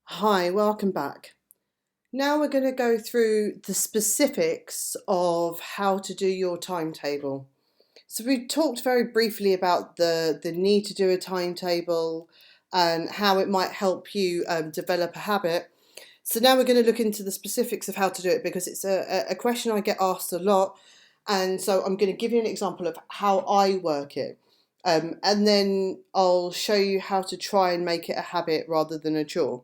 Hi, welcome back. Now we're going to go through the specifics of how to do your timetable. So we talked very briefly about the need to do a timetable and how it might help you develop a habit. So now we're going to look into the specifics of how to do it because it's a question I get asked a lot. And so I'm going to give you an example of how I work it. And then I'll show you how to try and make it a habit rather than a chore.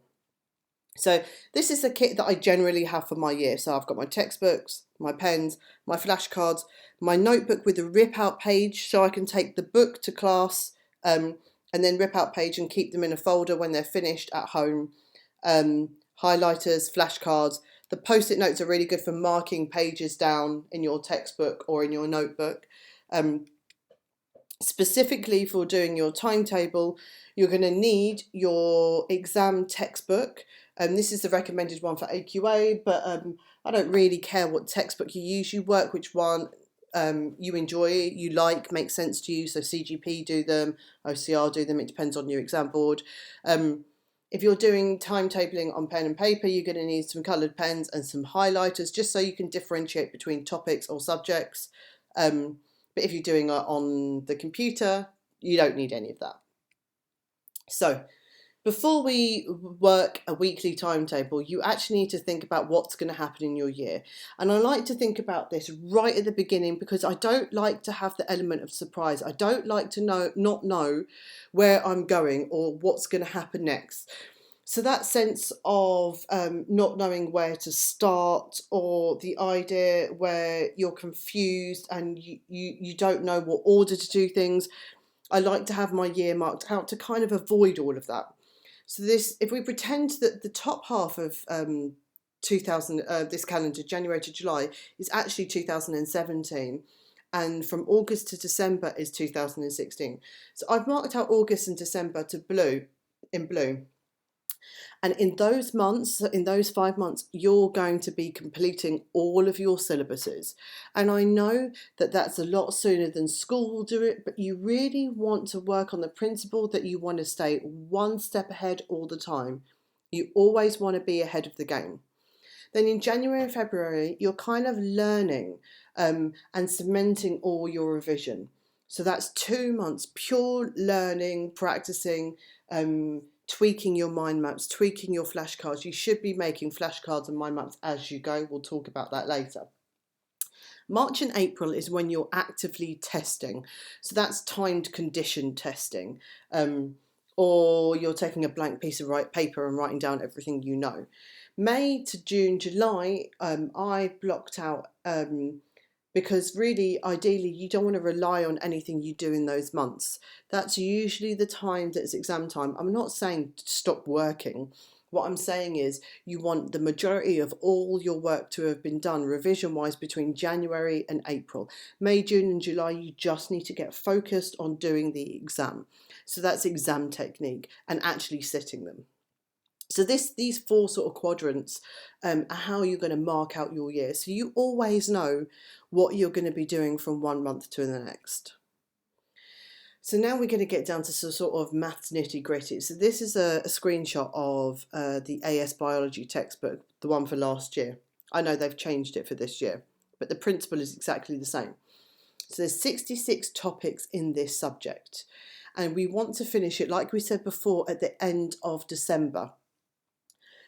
So this is the kit that I generally have for my year. So I've got my textbooks, my pens, my flashcards, my notebook with a rip out page so I can take the book to class and then rip out page and keep them in a folder when they're finished at home. Highlighters, flashcards. The post-it notes are really good for marking pages down in your textbook or in your notebook. Specifically for doing your timetable, you're going to need your exam textbook. This is the recommended one for AQA, but I don't really care what textbook you use. You work which one you enjoy, you like, makes sense to you. So CGP do them, OCR do them. It depends on your exam board. If you're doing timetabling on pen and paper, you're going to need some coloured pens and some highlighters, just so you can differentiate between topics or subjects. But if you're doing it on the computer, you don't need any of that. So before we work a weekly timetable, you actually need to think about what's going to happen in your year. And I like to think about this right at the beginning because I don't like to have the element of surprise. I don't like to not know where I'm going or what's going to happen next. So that sense of not knowing where to start, or the idea where you're confused and you don't know what order to do things, I like to have my year marked out to kind of avoid all of that. So this, if we pretend that the top half of 2000, this calendar, January to July, is actually 2017, and from August to December is 2016. So I've marked out August and December to blue, in blue. And in those months, in those 5 months, you're going to be completing all of your syllabuses. And I know that that's a lot sooner than school will do it, but you really want to work on the principle that you want to stay one step ahead all the time. You always want to be ahead of the game. Then in January and February, you're kind of learning and cementing all your revision. So that's 2 months pure learning, practicing, tweaking your mind maps, tweaking your flashcards. You should be making flashcards and mind maps as you go. We'll talk about that later. March and April is when you're actively testing. So that's timed condition testing. Or you're taking a blank piece of paper and writing down everything you know. May to June, July, I blocked out because really, ideally, you don't want to rely on anything you do in those months. That's usually the time that's exam time. I'm not saying stop working. What I'm saying is you want the majority of all your work to have been done revision-wise between January and April. May, June and July, you just need to get focused on doing the exam. So that's exam technique and actually sitting them. So these four sort of quadrants are how you're going to mark out your year. So you always know what you're going to be doing from one month to the next. So now we're going to get down to sort of maths nitty gritty. So this is a screenshot of the AS biology textbook, the one for last year. I know they've changed it for this year, but the principle is exactly the same. So there's 66 topics in this subject, and we want to finish it, like we said before, at the end of December.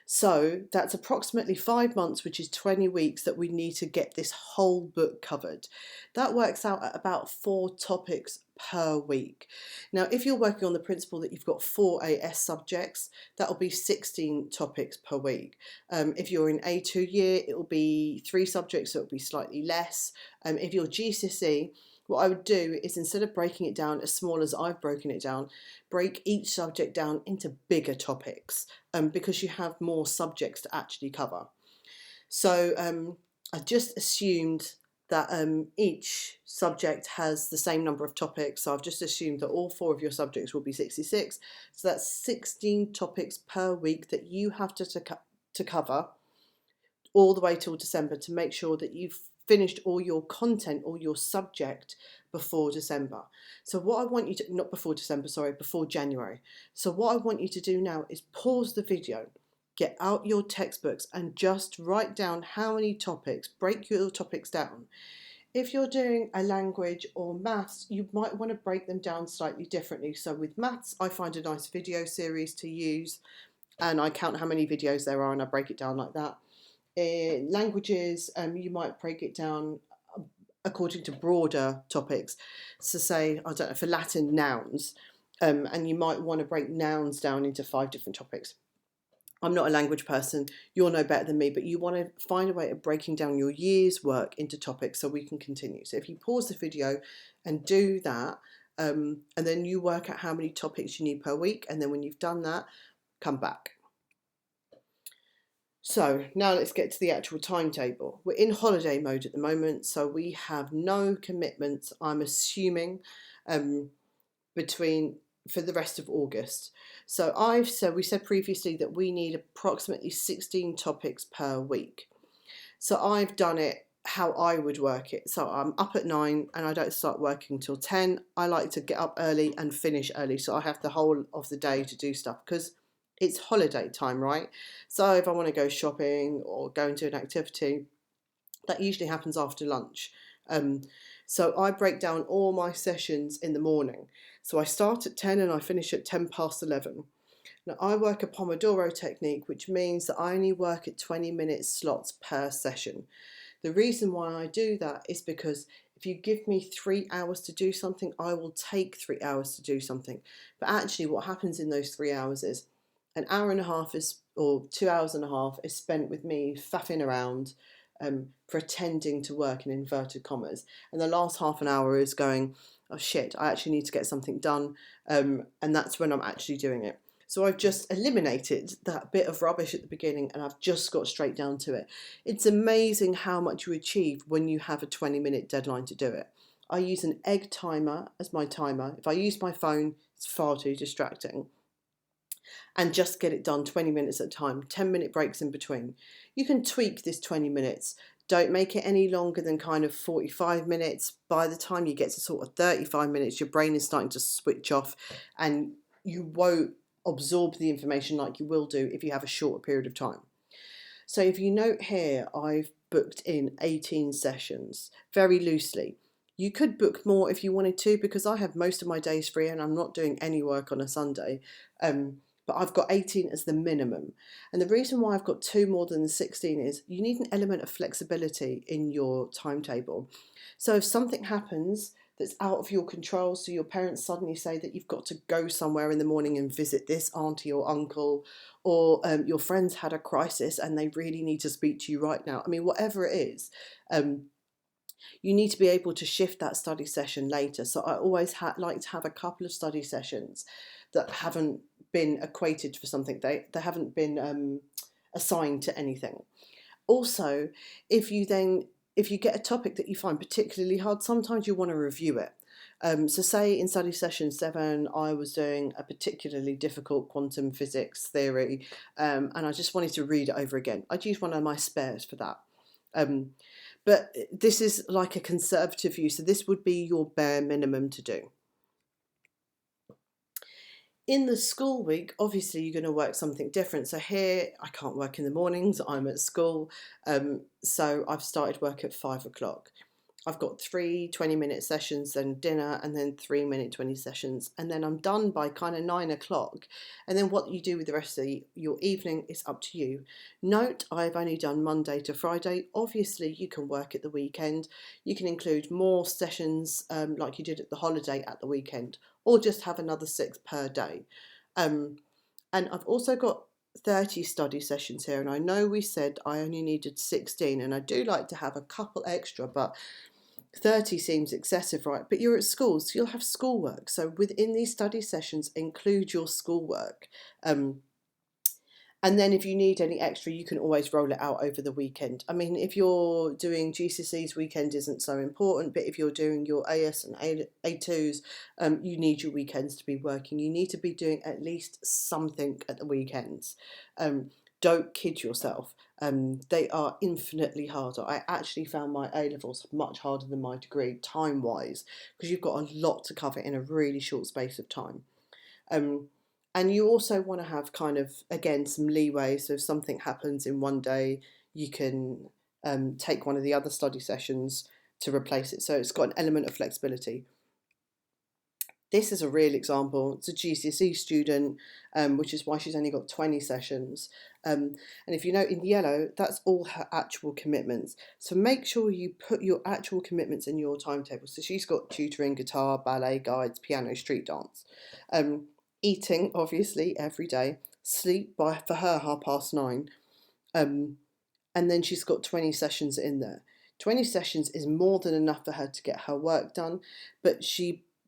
So that's approximately 5 months, which is 20 weeks, that we need to get this whole book covered. That works out at about 4 topics per week. Now, if you're working on the principle that you've got 4 AS subjects, that'll be 16 topics per week. If you're in A2 year, it'll be 3 subjects, so it'll be slightly less. If you're GCSE, what I would do is, instead of breaking it down as small as I've broken it down, break each subject down into bigger topics because you have more subjects to actually cover. So I just assumed that each subject has the same number of topics. So I've just assumed that all 4 of your subjects will be 66. So that's 16 topics per week that you have to cover all the way till December to make sure that you've finished all your content or your subject before December. So what I want you to, not before December, sorry, before January. So what I want you to do now is pause the video, Get out your textbooks and just write down how many topics, break your topics down. If you're doing a language or maths, you might want to break them down slightly differently. So with maths, I find a nice video series to use, and I count how many videos there are and I break it down like that. In languages, you might break it down according to broader topics. So say, I don't know, for Latin, nouns, and you might want to break nouns down into 5 different topics. I'm not a language person, you'll know better than me, but you want to find a way of breaking down your year's work into topics so we can continue. So if you pause the video and do that, and then you work out how many topics you need per week, and then when you've done that, come back. So now let's get to the actual timetable. We're in holiday mode at the moment, so we have no commitments, I'm assuming, for the rest of August. So we said previously that we need approximately 16 topics per week. So I've done it how I would work it. So I'm up at 9 and I don't start working till 10. I like to get up early and finish early, so I have the whole of the day to do stuff because it's holiday time, right? So if I want to go shopping or go into an activity, that usually happens after lunch. So I break down all my sessions in the morning. So I start at 10 and I finish at 10 past 11. Now I work a Pomodoro technique, which means that I only work at 20-minute slots per session. The reason why I do that is because if you give me 3 hours to do something, I will take 3 hours to do something. But actually what happens in those 3 hours is an hour and a half or 2 hours and a half is spent with me faffing around, pretending to work in inverted commas, and the last half an hour is going, oh shit, I actually need to get something done, and that's when I'm actually doing it. So I've just eliminated that bit of rubbish at the beginning and I've just got straight down to it. It's amazing how much you achieve when you have a 20-minute deadline to do it. I use an egg timer as my timer. If I use my phone, it's far too distracting. And just get it done 20 minutes at a time, 10-minute breaks in between. You can tweak this 20 minutes. Don't make it any longer than kind of 45 minutes. By the time you get to sort of 35 minutes, your brain is starting to switch off and you won't absorb the information like you will do if you have a shorter period of time. So if you note here, I've booked in 18 sessions, very loosely. You could book more if you wanted to, because I have most of my days free and I'm not doing any work on a Sunday. But I've got 18 as the minimum. And the reason why I've got 2 more than the 16 is you need an element of flexibility in your timetable. So if something happens that's out of your control, so your parents suddenly say that you've got to go somewhere in the morning and visit this auntie or uncle, or your friends had a crisis and they really need to speak to you right now. I mean, whatever it is, you need to be able to shift that study session later. So I always like to have a couple of study sessions that haven't been equated for something. They haven't been assigned to anything. Also, if you get a topic that you find particularly hard, sometimes you want to review it. So say in study session 7, I was doing a particularly difficult quantum physics theory, and I just wanted to read it over again. I'd use one of my spares for that. But this is like a conservative view, so this would be your bare minimum to do. In the school week, obviously you're going to work something different. So here, I can't work in the mornings, I'm at school, so I've started work at 5 o'clock. I've got 3 20-minute sessions, then dinner, and then 3-minute 20 sessions, and then I'm done by kind of 9 o'clock. And then what you do with the rest of your evening is up to you. Note, I've only done Monday to Friday. Obviously, you can work at the weekend. You can include more sessions like you did at the holiday at the weekend, or just have another 6 per day. And I've also got 30 study sessions here, and I know we said I only needed 16, and I do like to have a couple extra, but 30 seems excessive, right? But you're at school, so you'll have schoolwork. So within these study sessions, include your schoolwork. And then if you need any extra, you can always roll it out over the weekend. I mean, if you're doing GCSEs, weekend isn't so important, but if you're doing your AS and A2s, you need your weekends to be working. You need to be doing at least something at the weekends. Don't kid yourself. They are infinitely harder. I actually found my A-levels much harder than my degree, time-wise, because you've got a lot to cover in a really short space of time. And you also want to have kind of, again, some leeway. So if something happens in one day, you can take one of the other study sessions to replace it. So it's got an element of flexibility. This is a real example. It's a GCSE student, which is why she's only got 20 sessions. And if you note in yellow, that's all her actual commitments. So make sure you put your actual commitments in your timetable. So she's got tutoring, guitar, ballet, guides, piano, street dance. Eating, obviously, every day. Sleep for her 9:30. And then she's got 20 sessions in there. 20 sessions is more than enough for her to get her work done, but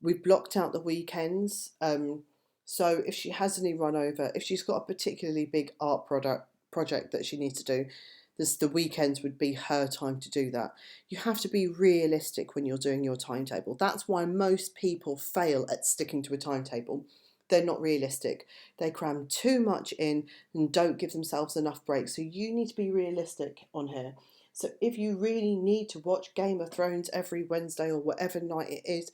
we've blocked out the weekends. So if she has any run over, if she's got a particularly big art project that she needs to do, the weekends would be her time to do that. You have to be realistic when you're doing your timetable. That's why most people fail at sticking to a timetable. They're not realistic. They cram too much in and don't give themselves enough breaks. So you need to be realistic on here. So if you really need to watch Game of Thrones every Wednesday or whatever night it is,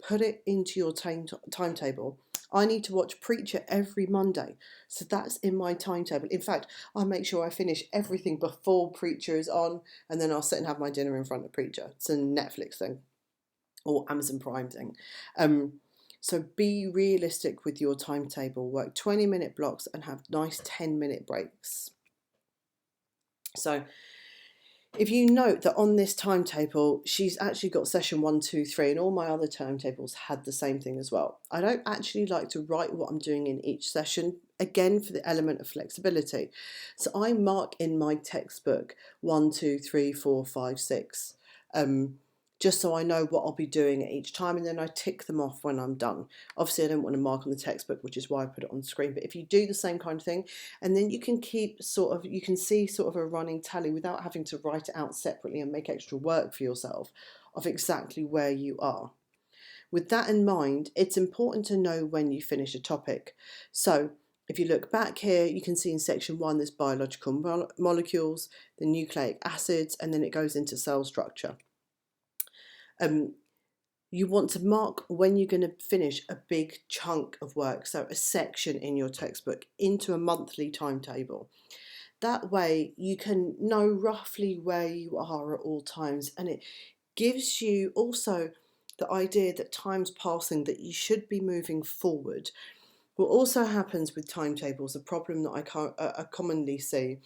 put it into your timetable. I need to watch Preacher every Monday, so that's in my timetable. In fact, I make sure I finish everything before Preacher is on, and then I'll sit and have my dinner in front of Preacher. It's a Netflix thing or Amazon Prime thing. So be realistic with your timetable. Work 20-minute blocks and have nice 10-minute breaks. So if you note that on this timetable, she's actually got session 1, 2, 3, and all my other timetables had the same thing as well. I don't actually like to write what I'm doing in each session, again, for the element of flexibility. So I mark in my textbook 1, 2, 3, 4, 5, 6, just so I know what I'll be doing at each time, and then I tick them off when I'm done. Obviously, I don't want to mark on the textbook, which is why I put it on the screen, but if you do the same kind of thing, and then you can you can see sort of a running tally without having to write it out separately and make extra work for yourself of exactly where you are. With that in mind, it's important to know when you finish a topic. So if you look back here, you can see in section 1 there's biological molecules, the nucleic acids, and then it goes into cell structure. You want to mark when you're going to finish a big chunk of work, so a section in your textbook, into a monthly timetable. That way you can know roughly where you are at all times, and it gives you also the idea that time's passing, that you should be moving forward. What also happens with timetables, a problem that I commonly see,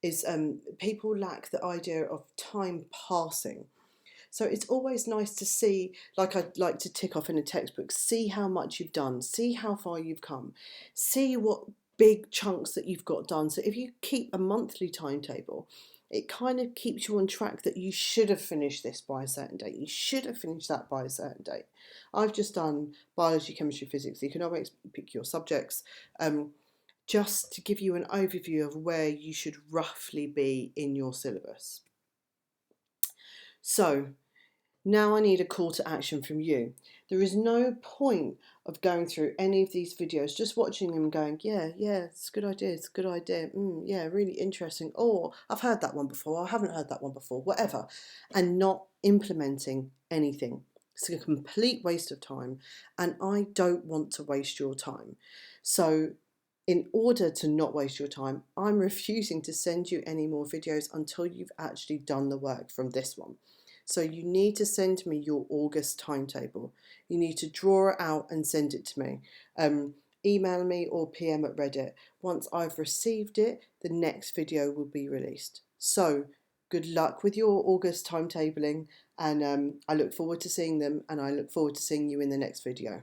is people lack the idea of time passing. So it's always nice to see, like I'd like to tick off in a textbook, see how much you've done, see how far you've come, see what big chunks that you've got done. So if you keep a monthly timetable, it kind of keeps you on track that you should have finished this by a certain date, you should have finished that by a certain date. I've just done biology, chemistry, physics, economics, pick your subjects, just to give you an overview of where you should roughly be in your syllabus. So now I need a call to action from you. There is no point of going through any of these videos, just watching them going, yeah, it's a good idea, it's a good idea, yeah, really interesting, or I've heard that one before, I haven't heard that one before, whatever, and not implementing anything. It's a complete waste of time, and I don't want to waste your time. So in order to not waste your time, I'm refusing to send you any more videos until you've actually done the work from this one. So you need to send me your August timetable. You need to draw it out and send it to me. Email me or PM at Reddit. Once I've received it, the next video will be released. So good luck with your August timetabling, and I look forward to seeing them, and I look forward to seeing you in the next video.